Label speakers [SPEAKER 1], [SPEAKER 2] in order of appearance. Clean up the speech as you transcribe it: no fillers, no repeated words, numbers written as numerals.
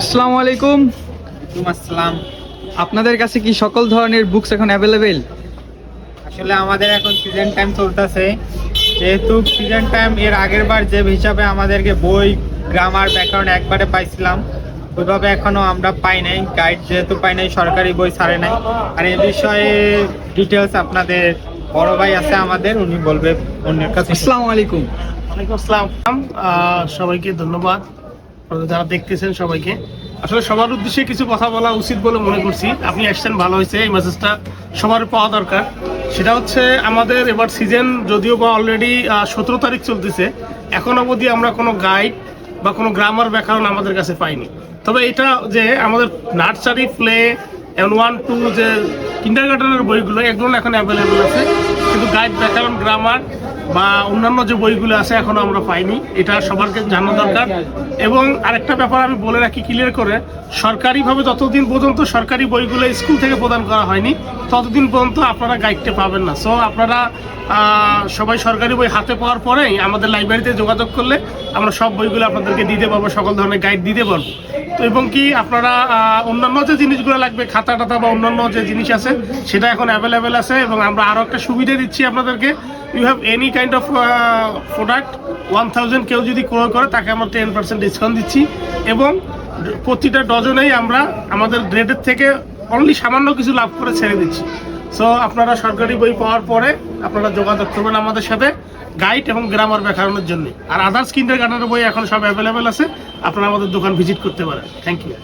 [SPEAKER 1] আসসালামু আলাইকুম।
[SPEAKER 2] আসসালাম।
[SPEAKER 1] আপনাদের কাছে কি সকল ধরনের বুকস এখন অ্যাভেলেবেল?
[SPEAKER 2] আসলে আমাদের এখন সিজন টাইম চলতেছে, যেহেতু সিজন টাইম এর আগের বার যে হিসাবে আমাদেরকে বই গ্রামার ব্যাকরণ একবারে পাইছিলাম, ওইভাবে এখনো আমরা পাই নাই। গাইড যেহেতু পাই নাই, সরকারি বই ছাড়ে নাই। আর এই বিষয়ে ডিটেলস আপনাদের বড় ভাই আছে আমাদের, উনি বলবে অন্যের কাছে।
[SPEAKER 1] আসসালামু আলাইকুম।
[SPEAKER 3] ওয়ালাইকুম আসসালাম। সবাইকে ধন্যবাদ, যারা দেখতেছেন সবাইকে। আসলে সবার উদ্দেশ্যে কিছু কথা বলা উচিত বলে মনে করছি। আপনি আসছেন, ভালো হয়েছে। এই মেসেজটা সবার পাওয়া দরকার। সেটা হচ্ছে, আমাদের এবার সিজন যদিও বা অলরেডি 17 তারিখ চলতেছে, এখন অবধি আমরা কোনো গাইড বা কোনো গ্রামার ব্যাকরণ আমাদের কাছে পাইনি। তবে এটা যে আমাদের নার্সারি, প্লে, N1, 2 যে কিন্ডারগার্টেনের বইগুলো, এগুলো এখন অ্যাভেলেবেল আছে, কিন্তু গাইড, ব্যাকরণ, গ্রামার বা অন্যান্য যে বইগুলো আছে এখনো আমরা পাইনি। এটা সবারকে জানা দরকার। এবং আরেকটা ব্যাপার আমি বলে রাখি ক্লিয়ার করে, সরকারিভাবে যতদিন পর্যন্ত সরকারি বইগুলো স্কুল থেকে প্রদান করা হয়নি, ততদিন পর্যন্ত আপনারা গাইডটা পাবেন না। সো আপনারা সবাই সরকারি বই হাতে পাওয়ার পরেই আমাদের লাইব্রেরিতে যোগাযোগ করলে আমরা সব বইগুলো আপনাদেরকে দিতে পারবো, সকল ধরনের গাইড দিতে পারবো। তো এবং কি আপনারা অন্যান্য যে জিনিসগুলো লাগবে, খাতা টাতা বা অন্যান্য যে জিনিস আছে, সেটা এখন অ্যাভেলেবেল আছে। এবং আমরা আরও একটা সুবিধা দিচ্ছি আপনাদেরকে, you have any kind of product 1000 কেউ যদি ক্রয় করে, তাকে আমরা 10% ডিসকাউন্ট দিচ্ছি। এবং প্রতিটা ডজনেই আমরা আমাদের রেটের থেকে অনলি সামান্য কিছু লাভ করে ছেড়ে দিচ্ছি। সো আপনারা সরকারি বই পাওয়ার পরে আপনারা যোগাযোগ করবেন আমাদের সাথে গাইড এবং গ্রামার ব্যাকরণের জন্য। আর আদার্স কিন্ডারগার্টেনের বই এখন সব অ্যাভেলেবেল আছে, আপনারা আমাদের দোকান ভিজিট করতে পারেন। Thank you.